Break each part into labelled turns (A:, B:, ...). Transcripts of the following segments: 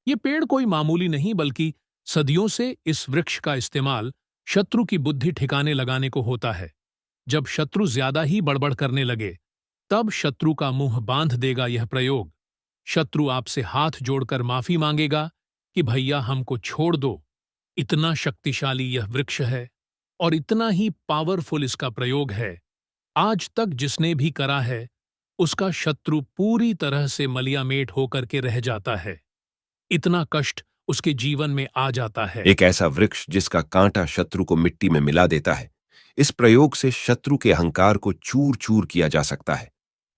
A: ये पेड़ कोई मामूली नहीं बल्कि सदियों से इस वृक्ष का इस्तेमाल शत्रु की बुद्धि ठिकाने लगाने को होता है। जब शत्रु ज्यादा ही बड़बड़ करने लगे, तब शत्रु का मुंह बांध देगा यह प्रयोग। शत्रु आपसे हाथ जोड़कर माफी मांगेगा कि भैया हमको छोड़ दो। इतना शक्तिशाली यह वृक्ष है और इतना ही पावरफुल इसका प्रयोग है। आज तक जिसने भी करा है, उसका शत्रु पूरी तरह से मलियामेट होकर के रह जाता है। इतना कष्ट उसके जीवन में आ जाता है।
B: एक ऐसा वृक्ष जिसका कांटा शत्रु को मिट्टी में मिला देता है। इस प्रयोग से शत्रु के अहंकार को चूर चूर किया जा सकता है।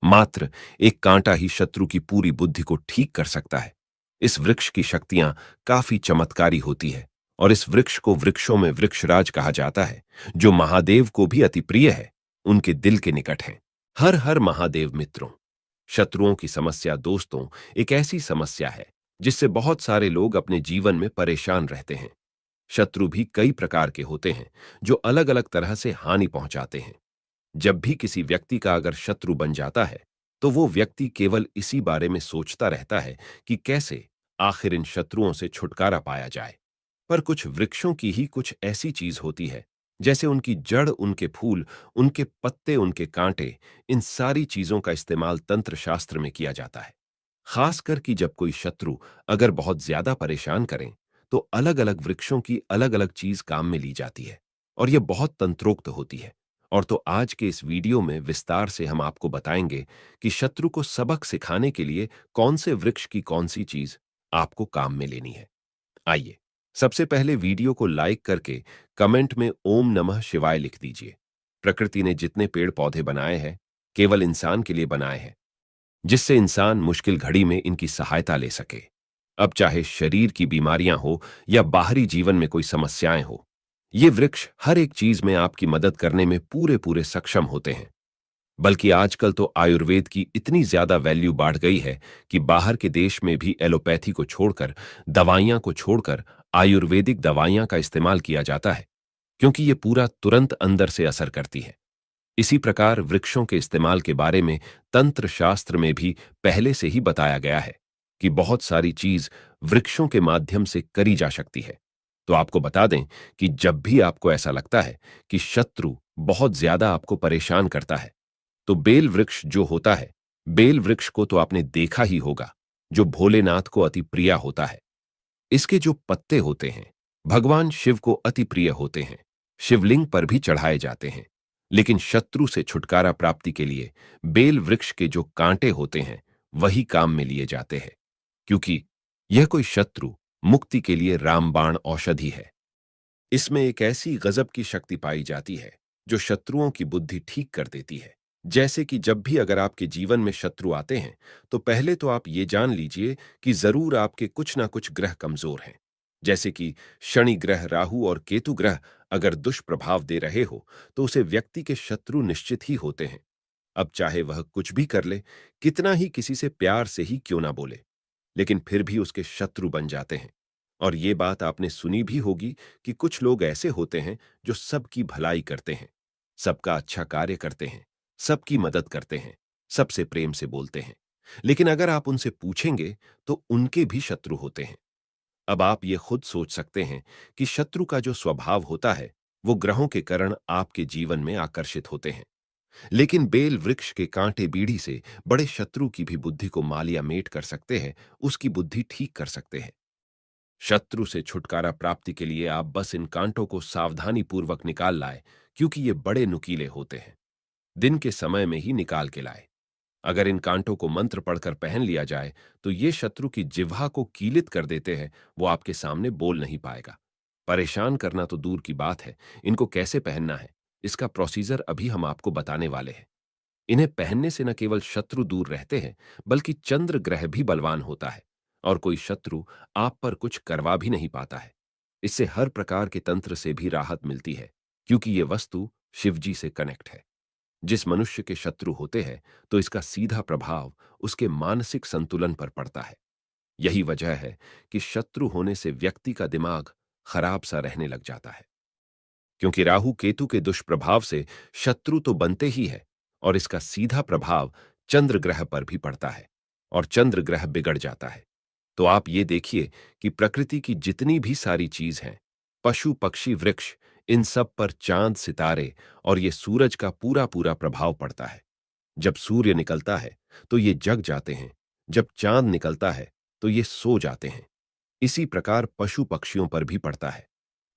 B: मात्र एक कांटा ही शत्रु की पूरी बुद्धि को ठीक कर सकता है। इस वृक्ष की शक्तियां काफी चमत्कारी होती है और इस वृक्ष को वृक्षों में वृक्षराज कहा जाता है, जो महादेव को भी अति प्रिय है, उनके दिल के निकट है। हर हर महादेव मित्रों। शत्रुओं की समस्या दोस्तों एक ऐसी समस्या है जिससे बहुत सारे लोग अपने जीवन में परेशान रहते हैं। शत्रु भी कई प्रकार के होते हैं जो अलग अलग तरह से हानि पहुंचाते हैं। जब भी किसी व्यक्ति का अगर शत्रु बन जाता है, तो वो व्यक्ति केवल इसी बारे में सोचता रहता है कि कैसे आखिर इन शत्रुओं से छुटकारा पाया जाए। पर कुछ वृक्षों की ही कुछ ऐसी चीज होती है, जैसे उनकी जड़, उनके फूल, उनके पत्ते, उनके कांटे, इन सारी चीजों का इस्तेमाल तंत्र शास्त्र में किया जाता है। खासकर कि जब कोई शत्रु अगर बहुत ज्यादा परेशान करें, तो अलग अलग वृक्षों की अलग अलग चीज काम में ली जाती है और यह बहुत तंत्रोक्त होती है। और तो आज के इस वीडियो में विस्तार से हम आपको बताएंगे कि शत्रु को सबक सिखाने के लिए कौन से वृक्ष की कौन सी चीज आपको काम में लेनी है। आइए, सबसे पहले वीडियो को लाइक करके कमेंट में ओम नमः शिवाय लिख दीजिए। प्रकृति ने जितने पेड़ पौधे बनाए हैं, केवल इंसान के लिए बनाए हैं, जिससे इंसान मुश्किल घड़ी में इनकी सहायता ले सके। अब चाहे शरीर की बीमारियां हो या बाहरी जीवन में कोई समस्याएं हो, ये वृक्ष हर एक चीज में आपकी मदद करने में पूरे पूरे सक्षम होते हैं। बल्कि आजकल तो आयुर्वेद की इतनी ज्यादा वैल्यू बढ़ गई है कि बाहर के देश में भी एलोपैथी को छोड़कर, दवाइयां को छोड़कर आयुर्वेदिक दवाइयां का इस्तेमाल किया जाता है, क्योंकि ये पूरा तुरंत अंदर से असर करती है। इसी प्रकार वृक्षों के इस्तेमाल के बारे में तंत्र शास्त्र में भी पहले से ही बताया गया है कि बहुत सारी चीज वृक्षों के माध्यम से करी जा सकती है। तो आपको बता दें कि जब भी आपको ऐसा लगता है कि शत्रु बहुत ज्यादा आपको परेशान करता है, तो बेल वृक्ष जो होता है, बेल वृक्ष को तो आपने देखा ही होगा, जो भोलेनाथ को अति प्रिय होता है। इसके जो पत्ते होते हैं, भगवान शिव को अति प्रिय होते हैं, शिवलिंग पर भी चढ़ाए जाते हैं। लेकिन शत्रु से छुटकारा प्राप्ति के लिए बेल वृक्ष के जो कांटे होते हैं, वही काम में लिए जाते हैं, क्योंकि यह कोई शत्रु मुक्ति के लिए रामबाण औषधि है। इसमें एक ऐसी गजब की शक्ति पाई जाती है जो शत्रुओं की बुद्धि ठीक कर देती है। जैसे कि जब भी अगर आपके जीवन में शत्रु आते हैं, तो पहले तो आप ये जान लीजिए कि जरूर आपके कुछ ना कुछ ग्रह कमजोर हैं। जैसे कि शनि ग्रह, राहु और केतु ग्रह अगर दुष्प्रभाव दे रहे हो, तो उसे व्यक्ति के शत्रु निश्चित ही होते हैं। अब चाहे वह कुछ भी कर ले, कितना ही किसी से प्यार से ही क्यों ना बोले, लेकिन फिर भी उसके शत्रु बन जाते हैं। और ये बात आपने सुनी भी होगी कि कुछ लोग ऐसे होते हैं जो सबकी भलाई करते हैं, सबका अच्छा कार्य करते हैं, सबकी मदद करते हैं, सबसे प्रेम से बोलते हैं, लेकिन अगर आप उनसे पूछेंगे तो उनके भी शत्रु होते हैं। अब आप ये खुद सोच सकते हैं कि शत्रु का जो स्वभाव होता है, वो ग्रहों के कारण आपके जीवन में आकर्षित होते हैं। लेकिन बेल वृक्ष के कांटे बीड़ी से बड़े शत्रु की भी बुद्धि को मालिया मेट कर सकते हैं, उसकी बुद्धि ठीक कर सकते हैं। शत्रु से छुटकारा प्राप्ति के लिए आप बस इन कांटों को सावधानी पूर्वक निकाल लाए, क्योंकि ये बड़े नुकीले होते हैं। दिन के समय में ही निकाल के लाए। अगर इन कांटों को मंत्र पढ़कर पहन लिया जाए, तो ये शत्रु की जिह्वा को कीलित कर देते हैं, वो आपके सामने बोल नहीं पाएगा। परेशान करना तो दूर की बात है, इनको कैसे पहनना है, इसका प्रोसीजर अभी हम आपको बताने वाले हैं। इन्हें पहनने से न केवल शत्रु दूर रहते हैं, बल्कि चंद्र ग्रह भी बलवान होता है और कोई शत्रु आप पर कुछ करवा भी नहीं पाता है। इससे हर प्रकार के तंत्र से भी राहत मिलती है, क्योंकि ये वस्तु शिवजी से कनेक्ट है। जिस मनुष्य के शत्रु होते हैं, तो इसका सीधा प्रभाव उसके मानसिक संतुलन पर पड़ता है। यही वजह है कि शत्रु होने से व्यक्ति का दिमाग खराब सा रहने लग जाता है, क्योंकि राहु केतु के दुष्प्रभाव से शत्रु तो बनते ही है और इसका सीधा प्रभाव चंद्र ग्रह पर भी पड़ता है और चंद्र ग्रह बिगड़ जाता है। तो आप ये देखिए कि प्रकृति की जितनी भी सारी चीज हैं, पशु पक्षी वृक्ष, इन सब पर चांद सितारे और ये सूरज का पूरा पूरा प्रभाव पड़ता है। जब सूर्य निकलता है तो ये जग जाते हैं, जब चांद निकलता है तो ये सो जाते हैं। इसी प्रकार पशु पक्षियों पर भी पड़ता है।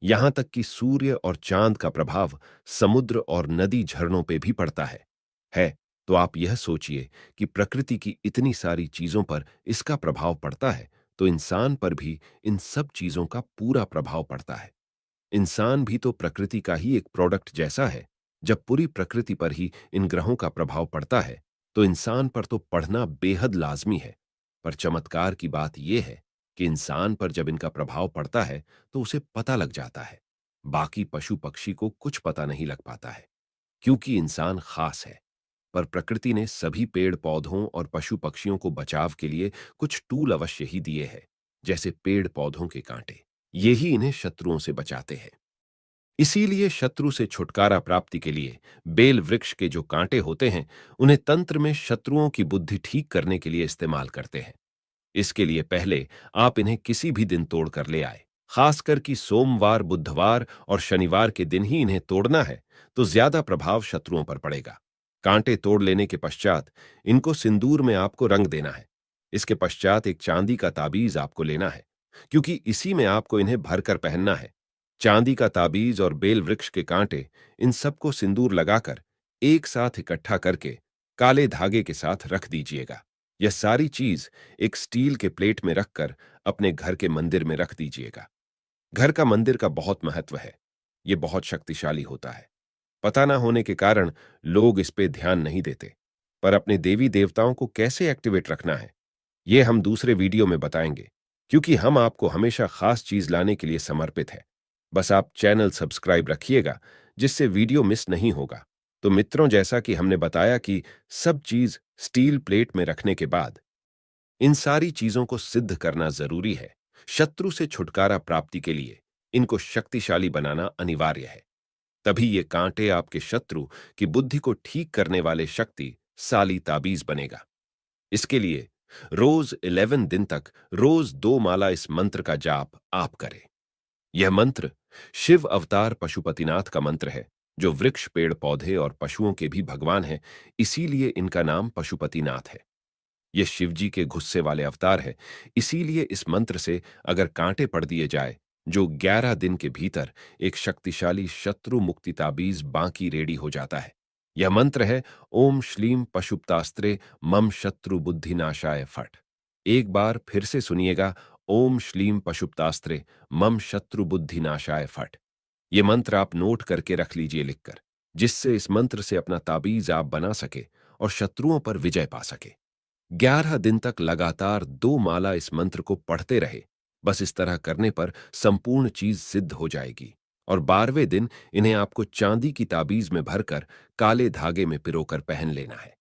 B: यहां तक कि सूर्य और चांद का प्रभाव समुद्र और नदी झरनों पे भी पड़ता है। तो आप यह सोचिए कि प्रकृति की इतनी सारी चीजों पर इसका प्रभाव पड़ता है, तो इंसान पर भी इन सब चीजों का पूरा प्रभाव पड़ता है। इंसान भी तो प्रकृति का ही एक प्रोडक्ट जैसा है। जब पूरी प्रकृति पर ही इन ग्रहों का प्रभाव पड़ता है, तो इंसान पर तो पढ़ना बेहद लाजमी है। पर चमत्कार की बात यह है कि इंसान पर जब इनका प्रभाव पड़ता है तो उसे पता लग जाता है। बाकी पशु पक्षी को कुछ पता नहीं लग पाता है, क्योंकि इंसान खास है। पर प्रकृति ने सभी पेड़ पौधों और पशु पक्षियों को बचाव के लिए कुछ टूल अवश्य ही दिए हैं, जैसे पेड़ पौधों के कांटे। यही इन्हें शत्रुओं से बचाते हैं। इसीलिए शत्रु से छुटकारा प्राप्ति के लिए बेल वृक्ष के जो कांटे होते हैं, उन्हें तंत्र में शत्रुओं की बुद्धि ठीक करने के लिए इस्तेमाल करते हैं। इसके लिए पहले आप इन्हें किसी भी दिन तोड़ कर ले आए। खासकर कि सोमवार, बुधवार और शनिवार के दिन ही इन्हें तोड़ना है, तो ज्यादा प्रभाव शत्रुओं पर पड़ेगा। कांटे तोड़ लेने के पश्चात इनको सिंदूर में आपको रंग देना है। इसके पश्चात एक चांदी का ताबीज आपको लेना है, क्योंकि इसी में आपको इन्हें भरकर पहनना है। चांदी का ताबीज और बेल वृक्ष के कांटे, इन सबको सिंदूर लगाकर एक साथ इकट्ठा करके काले धागे के साथ रख दीजिएगा। यह सारी चीज एक स्टील के प्लेट में रखकर अपने घर के मंदिर में रख दीजिएगा। घर का मंदिर का बहुत महत्व है। यह बहुत शक्तिशाली होता है। पता ना होने के कारण लोग इस पे ध्यान नहीं देते। पर अपने देवी देवताओं को कैसे एक्टिवेट रखना है, यह हम दूसरे वीडियो में बताएंगे, क्योंकि हम आपको हमेशा खास चीज लाने के लिए समर्पित है। बस आप चैनल सब्सक्राइब रखिएगा, जिससे वीडियो मिस नहीं होगा। तो मित्रों, जैसा कि हमने बताया कि सब चीज स्टील प्लेट में रखने के बाद इन सारी चीजों को सिद्ध करना जरूरी है। शत्रु से छुटकारा प्राप्ति के लिए इनको शक्तिशाली बनाना अनिवार्य है। तभी ये कांटे आपके शत्रु की बुद्धि को ठीक करने वाले शक्तिशाली ताबीज बनेगा। इसके लिए रोज 11 दिन तक रोज 2 माला इस मंत्र का जाप आप करें। यह मंत्र शिव अवतार पशुपतिनाथ का मंत्र है, जो वृक्ष, पेड़ पौधे और पशुओं के भी भगवान हैं। इसीलिए इनका नाम पशुपतिनाथ है। यह शिव जी के गुस्से वाले अवतार है। इसीलिए इस मंत्र से अगर कांटे पड़ दिए जाए, जो 11 दिन के भीतर एक शक्तिशाली शत्रु मुक्ति ताबीज बांकी रेडी हो जाता है। यह मंत्र है ओम श्लीम पशुपतास्त्रे मम शत्रु बुद्धिनाशाय फट। एक बार फिर से सुनिएगा, ओम श्लीम पशुपतास्त्रे मम शत्रु बुद्धिनाशाय फट। ये मंत्र आप नोट करके रख लीजिए लिखकर, जिससे इस मंत्र से अपना ताबीज आप बना सके और शत्रुओं पर विजय पा सके। 11 दिन तक लगातार 2 माला इस मंत्र को पढ़ते रहे। बस इस तरह करने पर संपूर्ण चीज सिद्ध हो जाएगी। और 12वें दिन इन्हें आपको चांदी की ताबीज में भरकर काले धागे में पिरोकर पहन लेना है।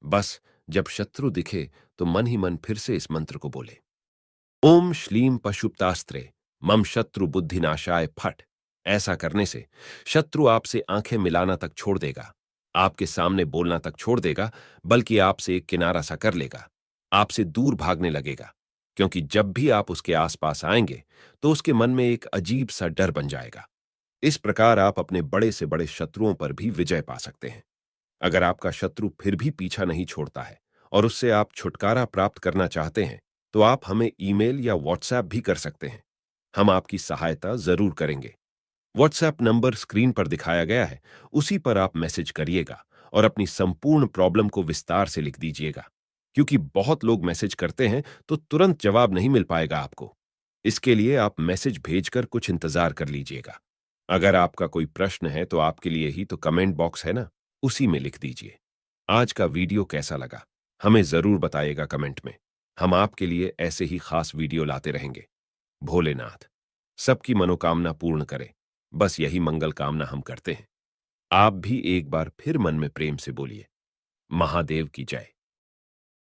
B: बस जब शत्रु दिखे तो मन ही मन फिर से इस मंत्र को बोले, ओम श्लीम पशुपतास्त्रे मम शत्रु बुद्धिनाशाय फट। ऐसा करने से शत्रु आपसे आंखें मिलाना तक छोड़ देगा, आपके सामने बोलना तक छोड़ देगा, बल्कि आपसे एक किनारा सा कर लेगा, आपसे दूर भागने लगेगा। क्योंकि जब भी आप उसके आसपास आएंगे तो उसके मन में एक अजीब सा डर बन जाएगा। इस प्रकार आप अपने बड़े से बड़े शत्रुओं पर भी विजय पा सकते हैं। अगर आपका शत्रु फिर भी पीछा नहीं छोड़ता है और उससे आप छुटकारा प्राप्त करना चाहते हैं, तो आप हमें ईमेल या व्हाट्सएप भी कर सकते हैं। हम आपकी सहायता जरूर करेंगे। व्हाट्सएप नंबर स्क्रीन पर दिखाया गया है, उसी पर आप मैसेज करिएगा और अपनी संपूर्ण प्रॉब्लम को विस्तार से लिख दीजिएगा। क्योंकि बहुत लोग मैसेज करते हैं तो तुरंत जवाब नहीं मिल पाएगा आपको। इसके लिए आप मैसेज भेजकर कुछ इंतजार कर लीजिएगा। अगर आपका कोई प्रश्न है तो आपके लिए ही तो कमेंट बॉक्स है ना, उसी में लिख दीजिए। आज का वीडियो कैसा लगा हमें जरूर बताइएगा कमेंट में। हम आपके लिए ऐसे ही खास वीडियो लाते रहेंगे। भोलेनाथ सबकी मनोकामना पूर्ण करे, बस यही मंगल कामना हम करते हैं। आप भी एक बार फिर मन में प्रेम से बोलिए, महादेव की जय।